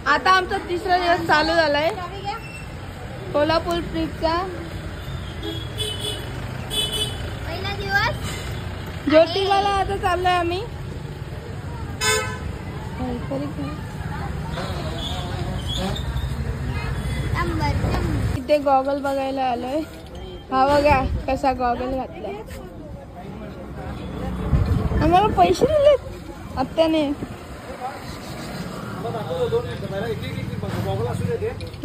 आता आमचा तिसरा दिवस चालू झालाय कोल्हापूर ट्रिपचा. पहिला दिवस ज्योतिबाला आता चाललोय आम्ही. इथे गॉगल बघायला आलोय. हा बघा कसा गॉगल घातलाय. आम्हाला पैसे दिलेत आत्याने.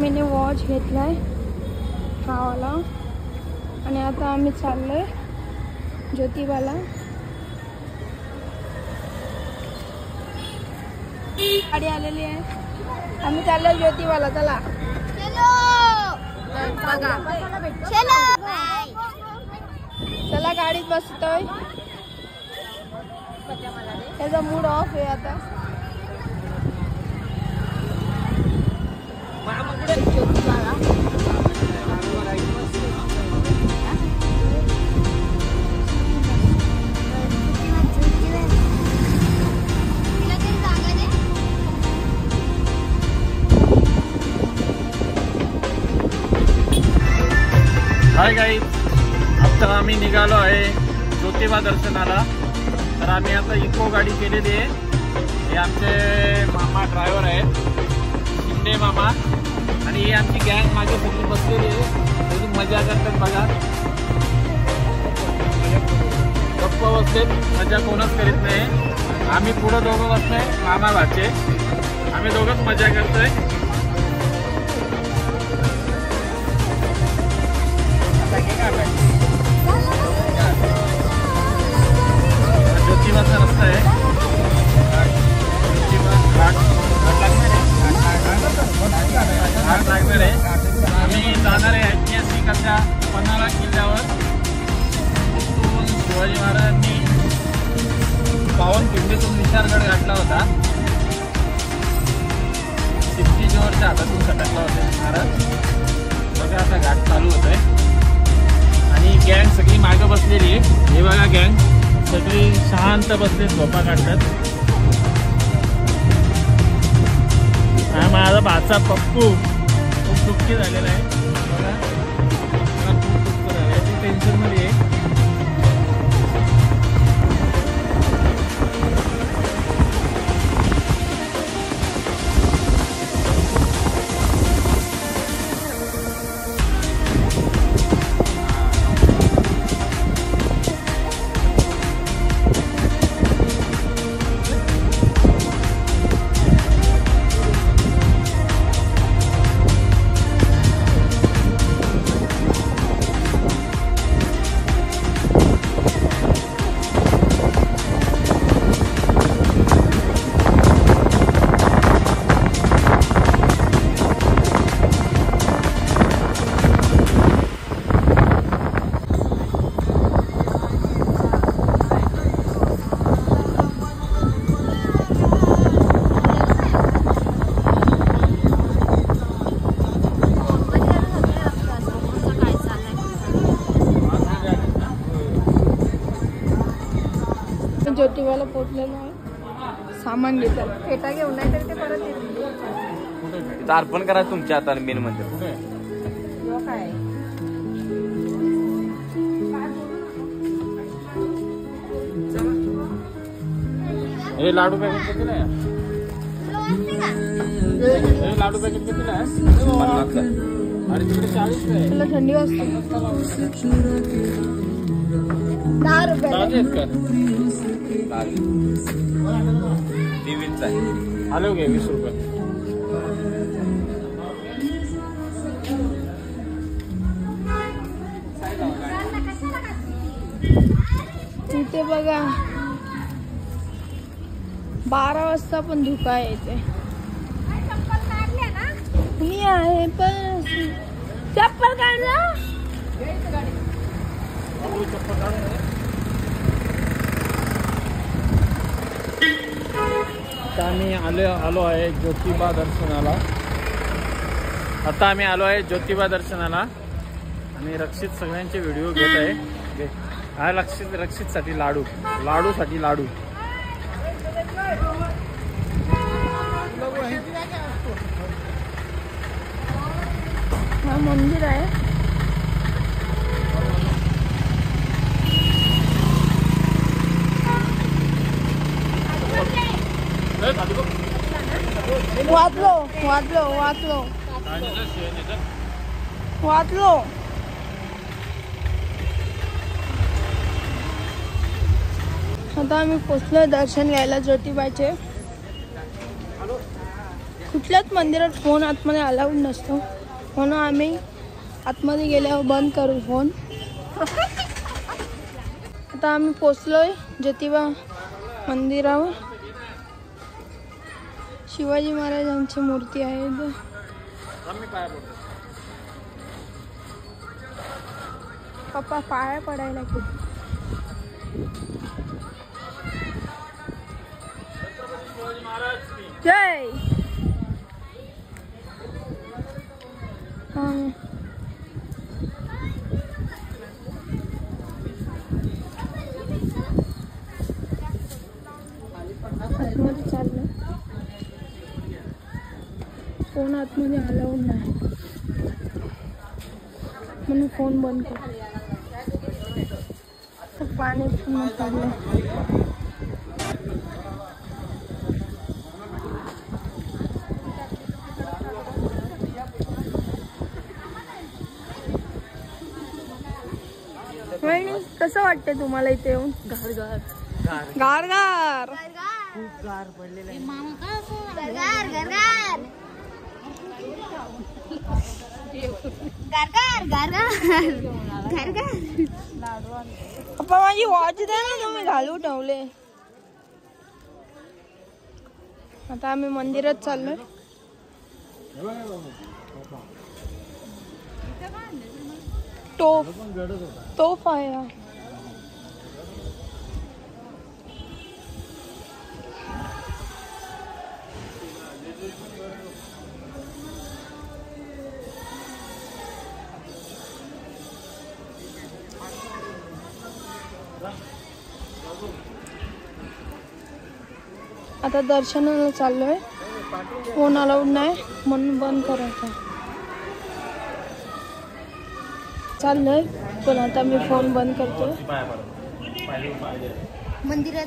मी वॉच घेतलाय हा वाला आणि आता आम्ही चाललोय ज्योतिबाला. गाडी आलेली आहे. आम्ही चाललोय ज्योतिबाला. चला चला गाडीत बसतोय. त्याचा मूड ऑफ आहे आता. हाय गाईज, आता आम्ही निघालो आहे ज्योतिबा दर्शनाला. तर आम्ही आता इको गाडी केलेली आहे. हे आमचे मामा ड्रायव्हर आहेत, शिंदे मामा. आणि ही आमची गँग मागे सगळी बसलेली आहे. सगळी मजा करतात बघा. गप्प बसलेत, मजा कोणच करीत नाही. आम्ही पुढं दोघं बसलोय मामा भाचे. आम्ही दोघंच मजा करतोय. ज्योतिबाचा रस्ता आहे. घाट लागणार आहे. आम्ही जाणार आहे ऐतिहासिक अशा पन्हाळा किल्ल्यावर. तिथून शिवाजी महाराजांनी पावनखिंडीतून विशाळगड गाठला होता. सिद्धी-जोहरच्या हातातून सटकला होता महाराज. बघा आता घाट चालू होत आहे आणि गँग सगळी मागं बसलेली आहे. हे बघा गँग सगळी शांत बसले, झोपा काढतात. हा माझा भाचा पप्पू खूप दुःखी झालेला आहे. बघा खूप दुःख झालं आहे. ती टेन्शनमध्ये आहे. ज्योतिबाला पोचलेलो आहे. सामान घेतात. फेटा घेऊन नाही तर ते परत येतील. अर्पण करा तुमच्या हाताने मेन म्हणजे. काय हे लाडू पॅकेट कितीला आहे? हे लाडू पॅकेट कितीला आहे? 50 आणि तिकडे 40 आहे. तुला थंडी वाजते. 10 रुपये आहेत का? 20 आहे. आलो घे 20 रुपये. इथे बघा 12 वाजता पण धुका येते. मी आहे पण चप्पल काढला. आम्ही आलो आहे ज्योतिबा दर्शनाला. आता आम्ही आलो आहे ज्योतिबा दर्शनाला आणि रक्षित सगळ्यांचे व्हिडिओ घेत आहे. हा रक्षित साठी लाडू साठी लाडू. मंदिर आहे. वाचलो वाचलो वाचलो वाचलो. आता आम्ही पोचलोय दर्शन घ्यायला ज्योतिबाचे. कुठल्याच मंदिरात फोन आतमध्ये अलाउड नसतो म्हणून आम्ही आतमध्ये गेल्यावर बंद करू फोन. आता आम्ही पोचलोय ज्योतिबा मंदिरावर. शिवाजी महाराजांची मूर्ती आहे. पप्पा पाया पडायला किती. जय. आतमध्ये चाललं. फोन आतमध्ये अलाउड नाही म्हणून फोन बंद कर. पाणी पूर्ण चाललं. कसं वाटतंय तुम्हाला इथे येऊन? गार गार गार खूप गार पडलेला आहे. गार गार गार गार गार गार. पप्पा माझी वॉच द्या ना, तुम्ही घालू ठेवले. आता आम्ही मंदिरात चाललोय. तोफ आहे. आता दर्शनाला चाललोय. फोन अलाउड नाही म्हणून बंद करायचा. चाललोय पण आता मी फोन बंद करतो. मंदिरात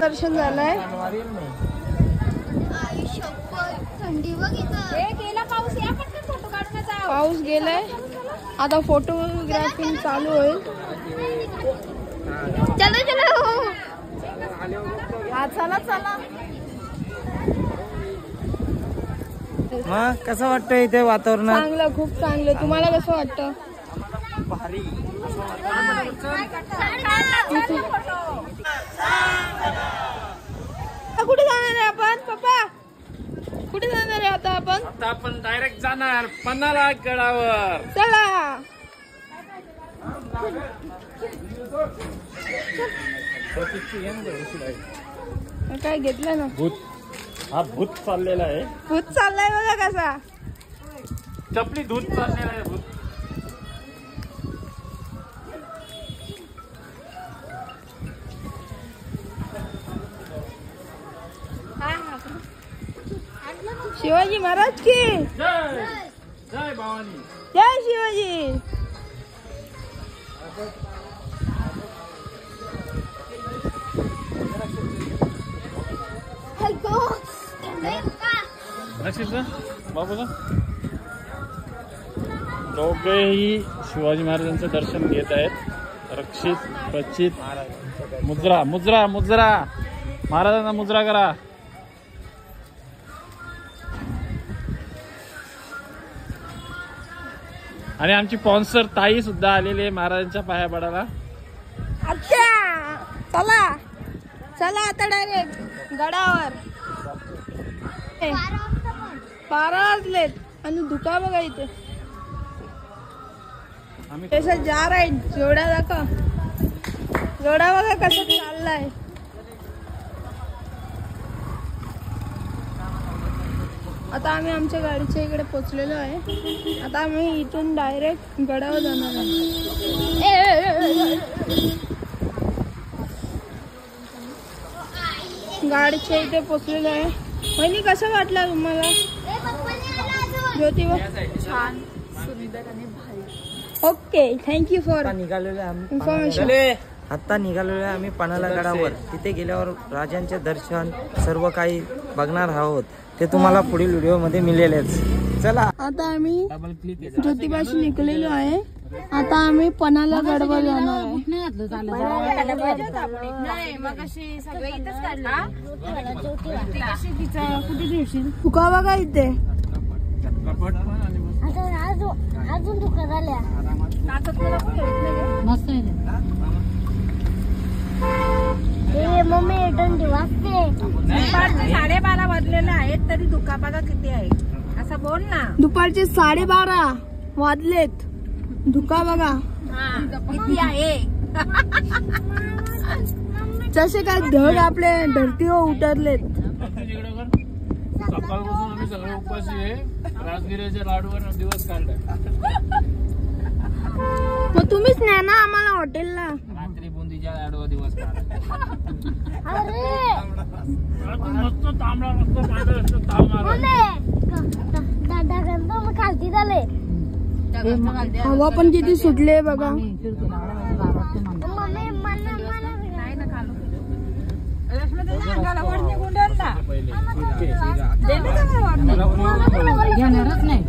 दर्शन झालंय. थंडी बघितलं. पाऊस गेलाय. आता फोटोग्राफी चालू होईल. चलो चलो. हा चला चला. मग कसं वाटतं इथे वातावरण? चांगलं, खूप चांगलं. तुम्हाला कसं वाटतं? भारी. कुठे जाणार आहे आपण पप्पा? कुठे जाणार आहे आता आपण? आता आपण डायरेक्ट जाणार पन्हाळा गडावर. चला. काय घेतलं ना? भूत. हा भूत चाललेला आहे. भूत चाललाय बघा कसा. चपली धूत चाललेला आहे भूत. शिवाजी महाराज की जय. जय भवानी. जय शिवाजी. बाबूला दोघेही शिवाजी महाराजांचं दर्शन घेत आहेत. रक्षित रचित. मुद्रा मुद्रा मुद्रा. महाराजांना मुद्रा करा. आणि आमची स्पॉन्सर ताई सुद्धा आलेली आहे महाराजांच्या पाया पडायला. अच्छा चला चला आता डायरेक्ट गडावर. 12 वाजलेत आणि धुका बघा इथे. त्याचा जार आहे जोडा दाखव. जोडा बघा कसं चाललाय. आता आम्ही आमच्या गाडीच्या इकडे पोहोचलेलो आहे. आता आम्ही इथून डायरेक्ट गडावर जाणार आहे. गाडीच्या इथे पोहोचलेलो आहे. वहिनी कसं वाटलं तुम्हाला ज्योतिबा? छान सुंदर आणि भारी. ओके थँक्यू फॉर निघालेलो आहे आम्ही इन्फॉर्मेशन. आता निघालेलो आहे आम्ही पन्हाळा गडावर. तिथे गेल्यावर राजांचे दर्शन सर्व काही बघणार आहोत. ते तुम्हाला पुढील व्हिडिओ मध्ये मिळेलच. चला आता आम्ही ज्योतिबाशी निघलेलो आहे. आता आम्ही पन्हाळा गडावर जाणार आहे. तुका बघा इथे अजून दुकान आल्या मस्त मम्मी वाजते. 12:30 वाजलेले आहेत तरी धुका बघा किती आहे. असं बोल ना. दुपारचे 12:30 वाजलेत. धुका बघा किती आहे. जसे काय ढग आपले धरतीवर उतरलेत. सकाळपासून आम्ही सगळे उपाशी आहे. राजगिऱ्याच्या लाडूवर दिवस काढलाय. मग तुम्हीच न्या ना आम्हाला हॉटेलला. रात्री बुंदीच्या लाडूवर दिवस काढलाय. खालती झाले. हवा पण किती सुटले बघा. घेणारच नाही.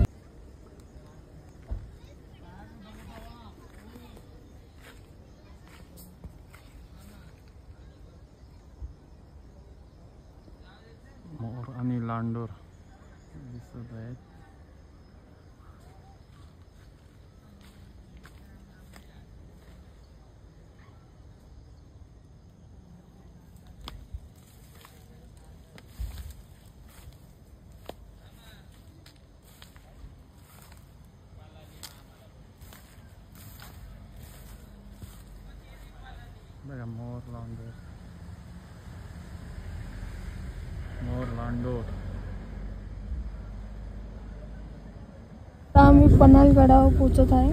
मोर आणि लांडोर दिसत आहेत. बघा मोर लांडोर. मोर लांडोर. आता आम्ही पन्हाळ गडावर पोहोचत आहे.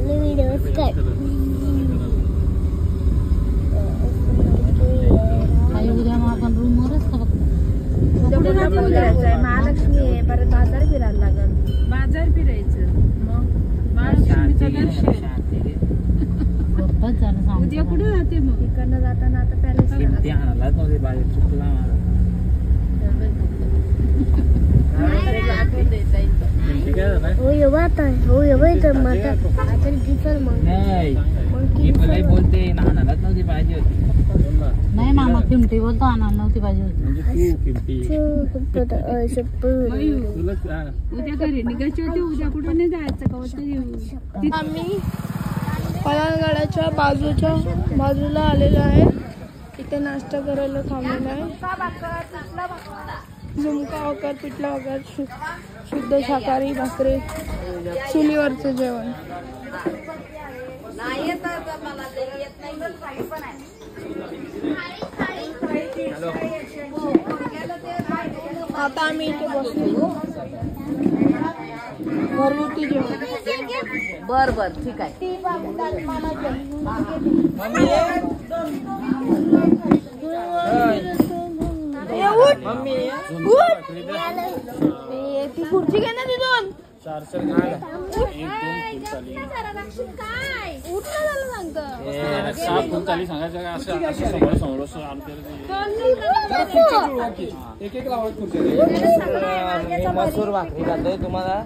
व्हिडिओ काय उद्या मग आपण रूमवरच महालक्ष्मी आहे. परत बाजार फिरायला लागल. बाजार फिरायचं मग महालक्ष्मीचं दर्शन. उद्या कुठे जाते मग? इकडनं जाताना आता पॅलेस बोलते नानालाच नव्हती पाहिजे होती. नाही मामा किमटी बोलतो आणायला नव्हती पाहिजे उद्या घरी निघायची होती. उद्या कुठे नाही जायचं का? आम्ही पन्हाळगडाच्या बाजूला आलेलो आहे. इथे नाश्ता करायला थांबलेला आहे. झुणका वगैरे पिठला वगैरे शुद्ध शाकाहारी भाकरी चुलीवरचं जेवण. आता आम्ही इथे बसलो. घरगुती जेवण. बर बर ठीक आहे. ती खुर्ची घे ना तिथून. मसूर भाकरी खातोय तुम्हाला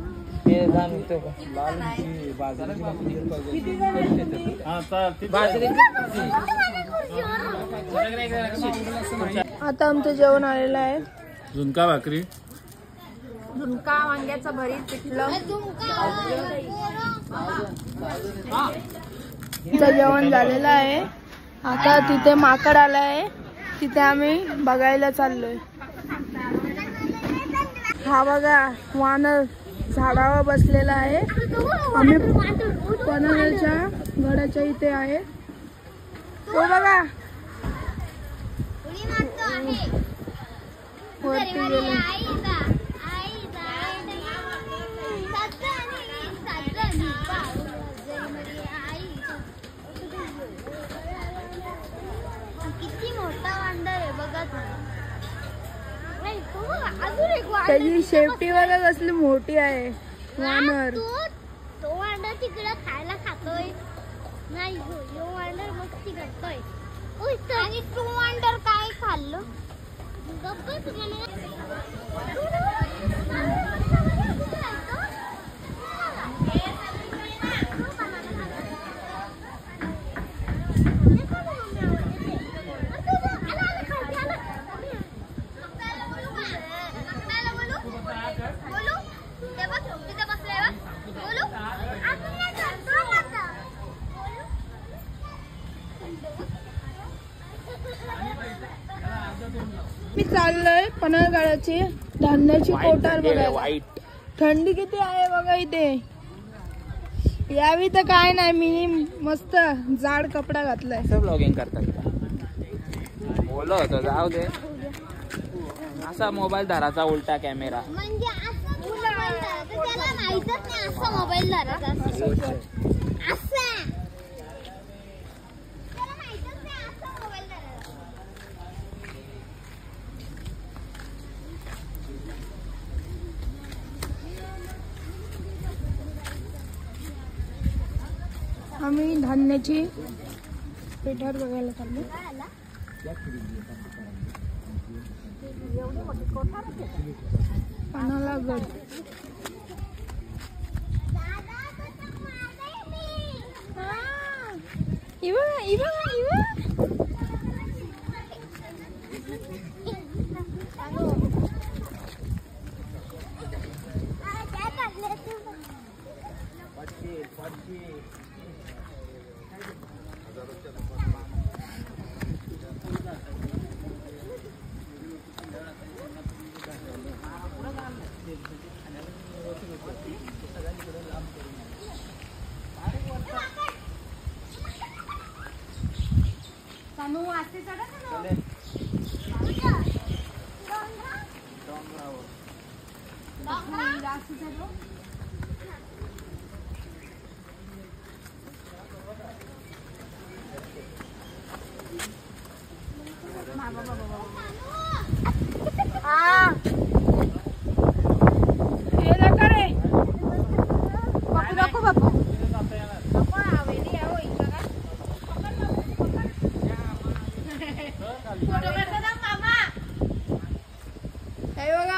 ते जाणवतो का? आता आमचं जेवण आलेलं आहे. झुणका भाकरी झुणका वांग्याचं भरीत पिठलं. जेवण झालेलं आहे. आता तिथे माकड आला आहे, तिथे आम्ही बघायला चाललोय. हा बघा वानर झाडावर बसलेला आहे. आम्ही पनवेलच्या गडाच्या इथे आहे. तो बघा वरती गेले. किती मोठा वांडर आहे बघा त्याची शेपटी बघा कसली मोठी आहे. वानर तो वांडर तिकडे खायला खातोय. नाही यो वांडर मस्ती करतोय. आणि तो वांडर काय खाल्लं गप्पच मी चाललोय पनवेलगडाची धान्याची कोठार बघायला. थंडी किती आहे बघा इथे. यावी तर काय नाही, मी मस्त जाड कपडा घातलाय. ब्लॉगिंग करतात. बोललो होतो जाऊ दे. असा मोबाईल धराचा उलटा कॅमेरा. म्हणजे असं मोबाईल धरायचा त्याला माहीतच नाही. असं मोबाईल धरायचा असं त्याला माहीतच नाही. असं मोबाईल धरायचा. आम्ही धान्याची पेठार बघायला चाललो. पन्हाळगड.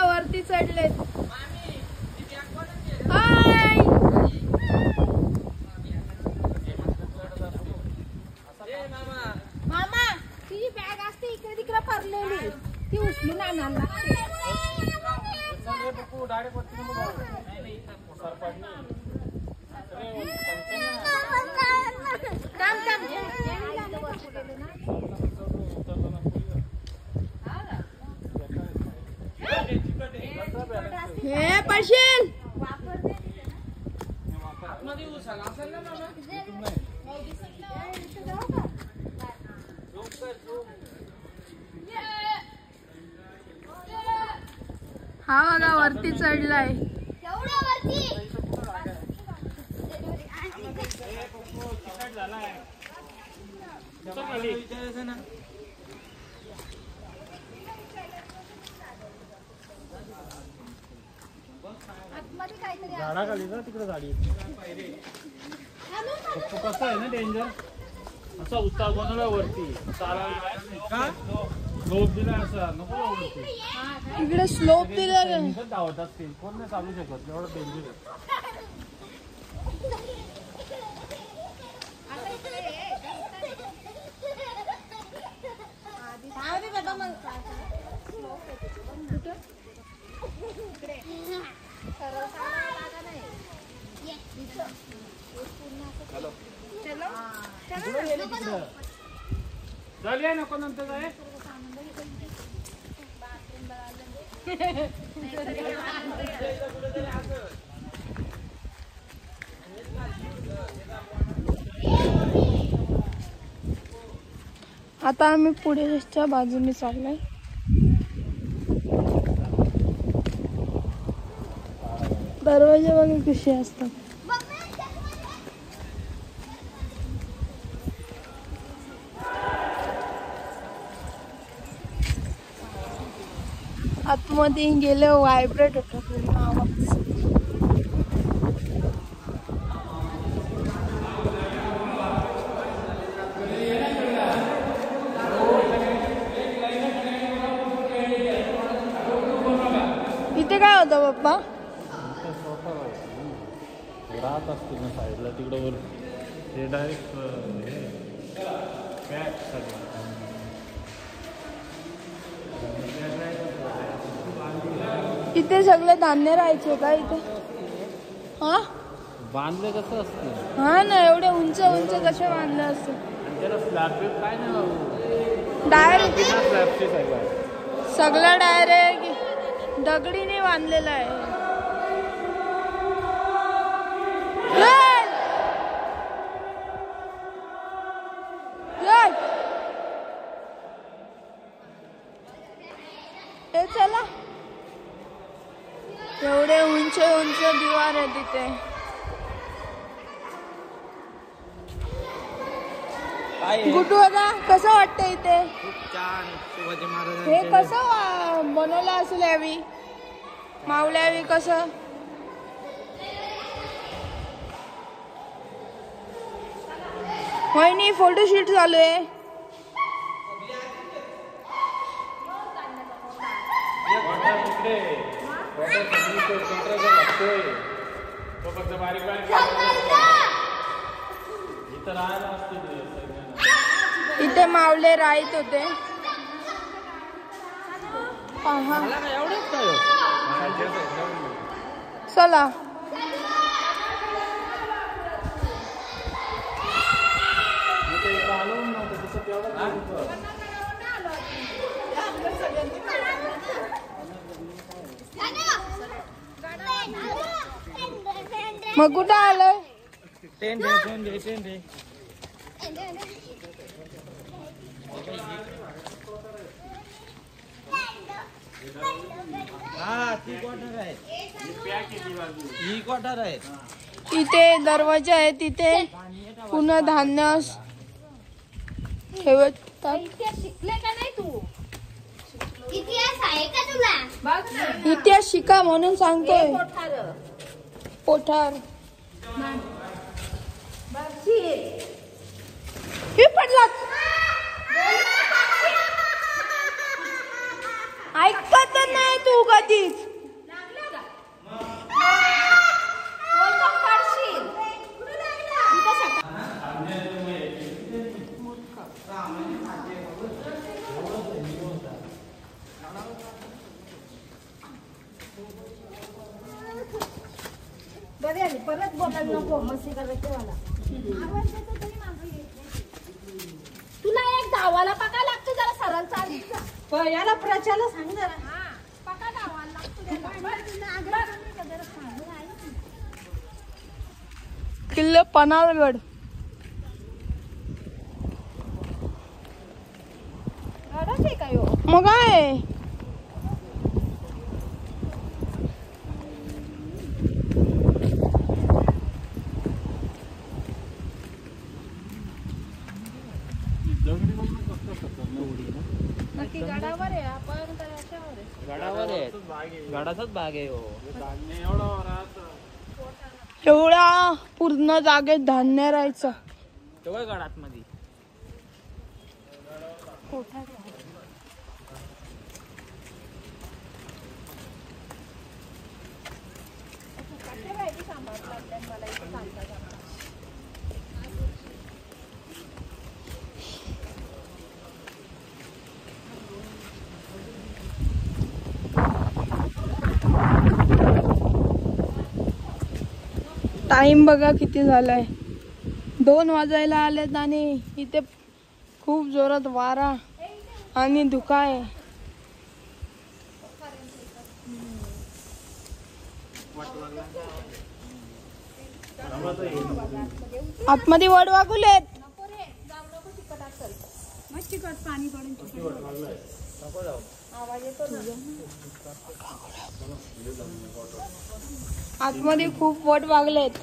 वरती चढले. मामा तुझी बॅग असते इकडे तिकडे पडलेली, ती उचलून आणायला लागते. हे पडशील. हा बघा वरती चढलाय. झाडाखाली ना तिकडे गाडी. कसं आहे ना डेंजर. असा उत्साह बनवला वरती स्लोप दिला असा नको वरती. इकडे स्लोप दिला धावत असतील कोण नाही चालू शकत एवढं डेंजर आहे. चल ये नको नंतर जाय. आता आम्ही पुढेच्या बाजूने चाललोय. दरवाजे बघा कसे असतात. आतमध्ये गेले व्हायब्रेट होतं पूर्ण आवाज. इथे काय होतं पप्पा? राहत असतील ना साईडला तिकडं वर ते डायरेक्ट पॅक सगळं. इथे सगळे धान्य राहायचे का इथे? हा बांधले कसं असतं? हा ना, एवढे उंच उंच कसे बांधले असते? त्याला स्लॅब काय नाही डायरेक्ट स्लॅबची सगळं सगळं डायरेक्ट दगडीने बांधलेलं आहे. चला, एवढे उंच उंच दिवार आहे तिथे. गुड्डू दादा कसं वाटतं इथे? खूप छान. शिवाजी महाराज हे कसं बनवलं असेल यावी मावल्यावी कसं? वहिनी फोटोशूट चालू आहे. इथे मावले राहत होते. पहा चला, मग कुठं आलोय? टेंट आहे. हा ती क्वार्टर आहे. ही क्वार्टर आहे. इथे दरवाजा आहे. तिथे पुन्हा धान्य ठेवतात. शिकले का नाही तू? इतिहास आहे का तुला? इतिहास शिका म्हणून सांगतोय. पोठार हे पडलाच. ऐकत नाही तू कधीच. परत बोलायला नको, मस्ती करायची मला. तुला एक धावाला पका लागतो, जरा सरळ चाल. याला प्रचाला सांग जरा. पका धावाला लागतो. किल्ले पन्हाळगड. मग काय नक्की गडावर आहे आपण तर अशावर आहे. गडावर आहे. गडाचाच भाग आहे हो. एवढा पूर्ण जागेत धान्य राहायचं. तेव्हा गडात मध्ये टाइम बघा किती झालाय. 2 वाजायला आलेत आणि इथे खूप जोरात वारा आणि धुका आहे. आतमध्ये वड वागुलेत. आतमध्ये खूप वट वागलेत.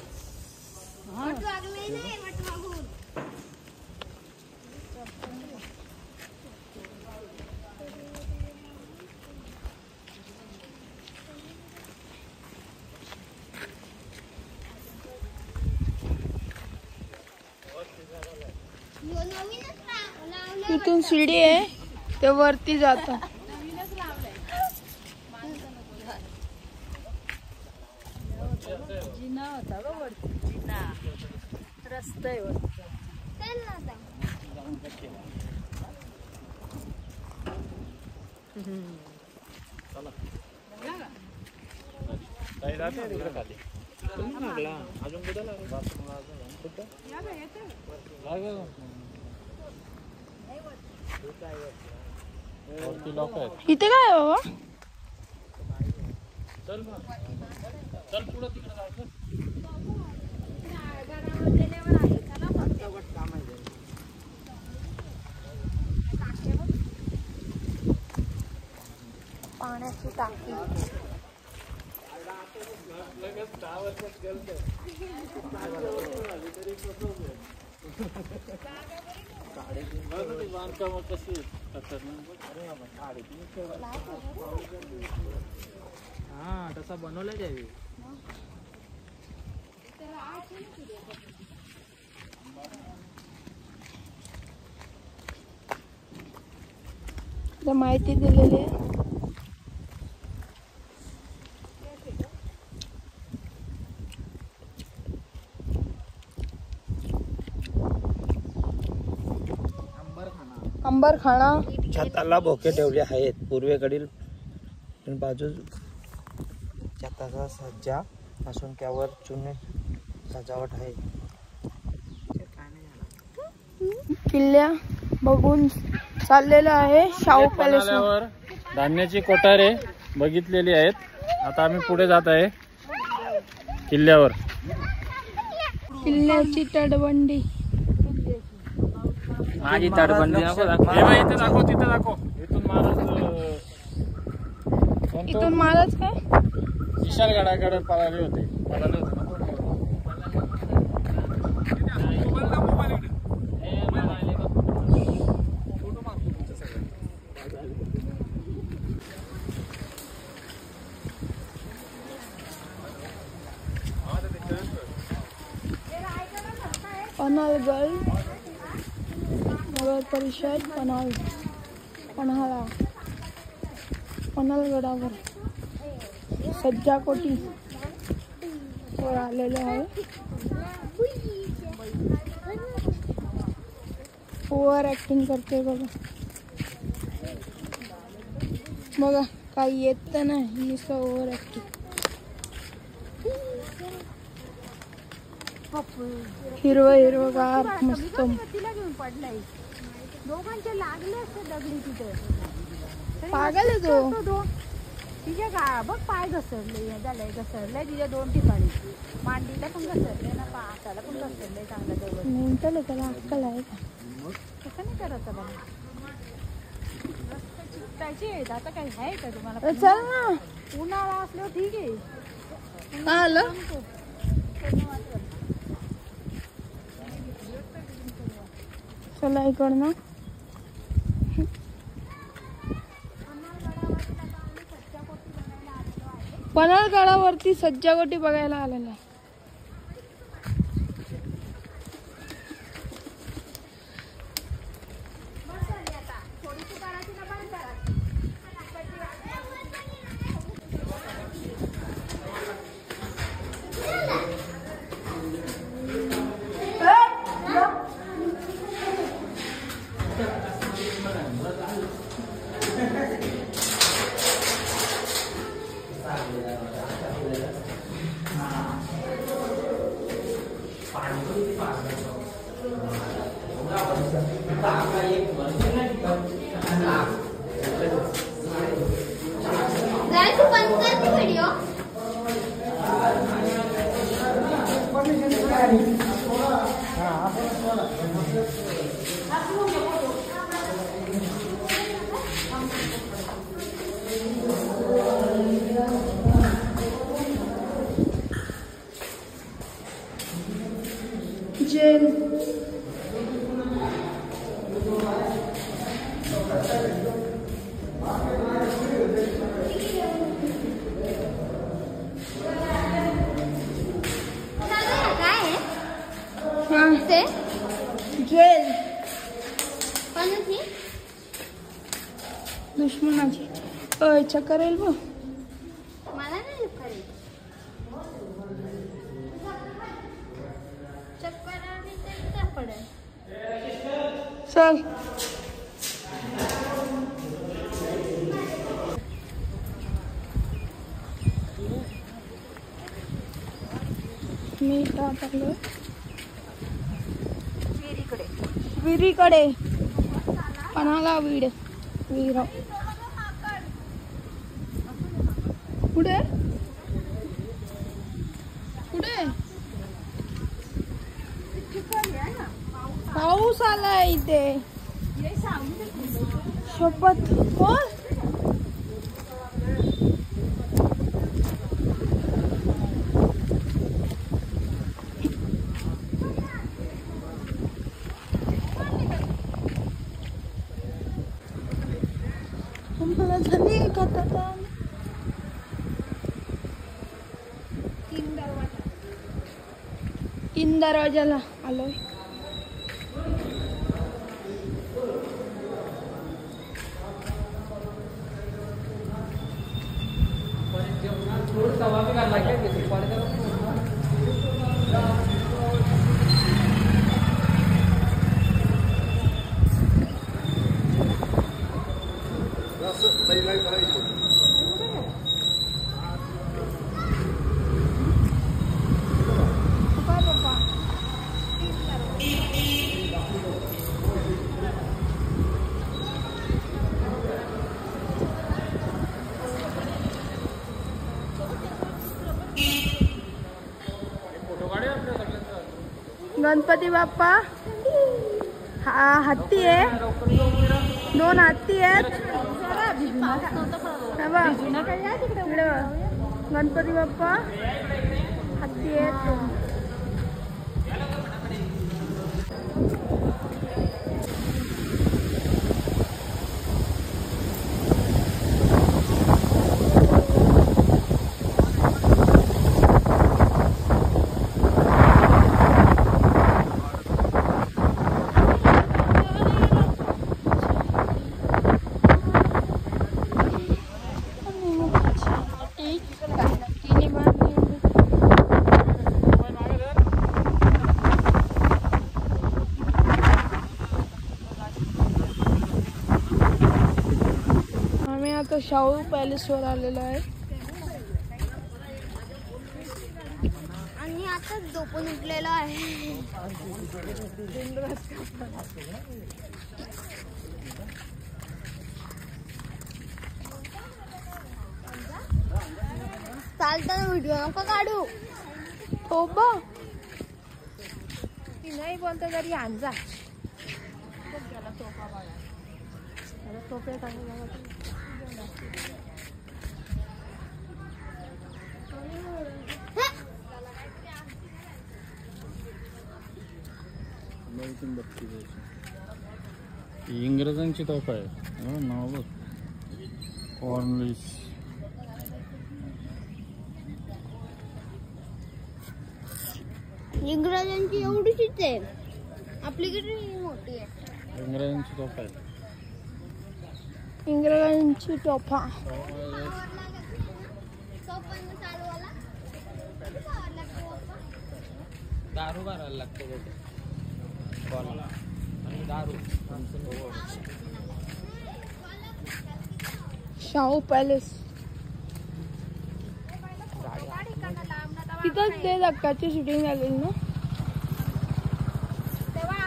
इथून शिडी आहे ते वरती जातं. इथे काय आहे बाबा? चल पुढं तिकडे जायचं. पाण्याची टाकी. हा तसा बनवलाय त्यावेळी. माहिती दिलेली आहे. अंबरखाना. छताला भोके ठेवले आहेत. पूर्वेकडील बाजू छताचा सज्जा असून त्यावर चुने सजावट आहे. किल्ल्या बघून चाललेलं आहे शाहू पॅलेस. धान्याची कोठारे बघितलेली आहेत. आता आम्ही पुढे जात आहे किल्ल्यावर. किल्ल्याची तटबंदी. माझी तटबंदी नको दाखव. इथे दाखव, तिथे दाखव. इथून महाराज काय विशालगडाकडे पळाले होते ना. पन्हाळगड नगर परिषद पन्हाळा. पन्हाळगडावर सज्जाकोटी वर आलेले आहे. ओव्हर ऍक्टिंग करते बघा. बघा काही येत नाही नुसतं ओव्हर ऍक्टिंग. हिरवं हिरवगार मस्त. दोघांचे लागले असते दगडी तिथे. पागल आहे तो. तिच्या का बघ पाय घसरले झालंय. घसरलंय तिच्या 2 ठिकाणी. मांडीला पण घसरले ना, हाताला पण घसरलंय चांगलं दगड. मेंटल आहे त्याला. अक्कल आहे का? कसं नाही करायचं बघा. चिकटायची आहेत आता. काही आहे का तुम्हाला? चल ना. उन्हाळा असल्यावर ठीक आहे. काय आलं? चला इकडनं. पन्हाळगडावरती सज्जाकोटी बघायला आलेला आहे. तू बंद कर व्हिडिओ. जेल ते जेल कोणाची दुश्मनाची चक्कर येईल बघ. मला नाही करेल चक्कर आणि ते पडेल. चल मी टाकलो विहिरीकडे पणाला विहीर कुठे कुठे पाऊस आलाय इथे. शपथ कोण मला झाली का तीन दरवाजाला आलोय. गणपती बाप्पा हा हत्ती आहे. 2 हत्ती आहेत. गणपती बाप्पा हत्ती आहेत. आता शाहू पॅलेस वर आलेलो आहे आणि आता झोपून उठलेलो आहे. चालताना व्हिडिओ नको काढू. हो बा ती नाही बोलते तरी आणजा टोपे इंग्रजांची तोफ आहे. नाव बघ कॉर्नलिस. इंग्रजांची एवढीच आहे. आपली किती मोठी आहे. इंग्रजांची तोफ आहे. इंग्रजांची टोफा. दारू भरायला लागतो दारू. शाहू पॅलेस तिथंच ते धक्काची शूटिंग झालेली ना. तेव्हा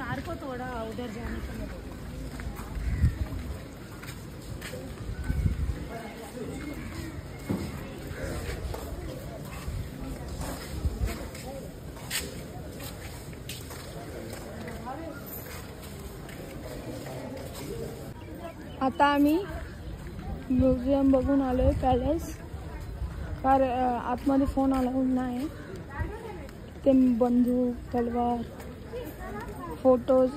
कार को थोड़ा उधर जाने के लिए बोलो। आता आम्ही म्युझियम बघून आलोय पॅलेस. आतमध्ये फोन अलाउड नाही. ते बंदूक, तलवार, फोटोज,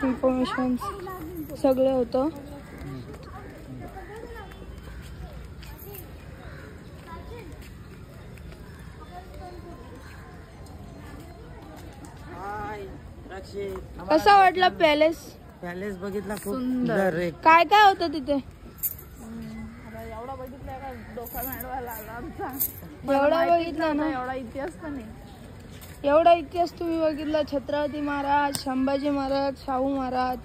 इन्फॉर्मेशन सगळे होतं. कसा वाटला पॅलेस? पॅलेस बघितला खूप सुंदर. काय काय होतं तिथे? एवढा बघितलं का डोका मॅडवायला आला आमचा. एवढा बघितला ना. एवढा इतिहास पण आहे. एवढा इतिहास तुम्ही बघितला. छत्रपती महाराज, संभाजी महाराज, शाहू महाराज.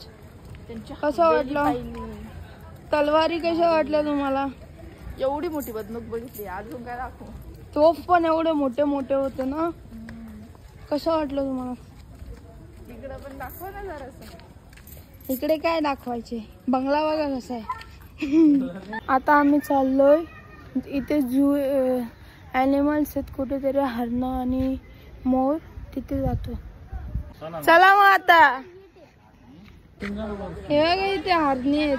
कसं वाटलं? तलवारी कशा वाटल्या तुम्हाला? एवढी मोठी बंदूक बघितली. अजून काय दाखवू? तोफ पण एवढे मोठे मोठे होते ना. कसं वाटलं तुम्हाला? इकडं पण दाखव ना जरासं. इकडे काय दाखवायचे? बंगला बघा कसा आहे. आता आम्ही चाललोय इथे झू ॲनिमल्स आहेत कुठेतरी, हरणं आणि मोर, तिथे जातो. चला मग आता. हे बघा इथे हरणी आहेत.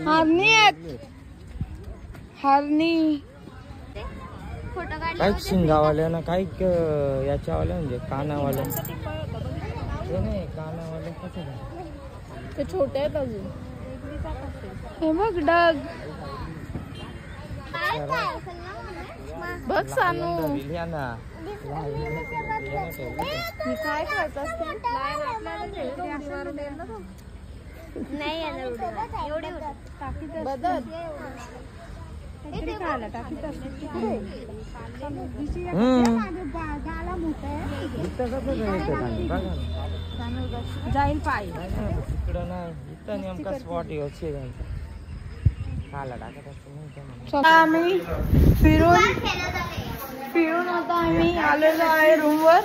हरणी आहेत. हरणी फोटो काढ. काही शिंगावाल्या ना, काही याच्यावाल्या म्हणजे कानावाल्या. ते नाही कानावाल्या कसं काय? ते छोटे आहेत अजून. हे बघ डग. बघ सानू. लिहा ना. मी काय खायचं असते? नाही येणार उडी. एवढे बदल. खायला टाकीत असते. जाईल पाय. तिकडं नाही, इथं नेमका स्पॉट योचे खायला टाकत असते. आम्ही फिरून आता आम्ही आलेलो आहे रूमवर.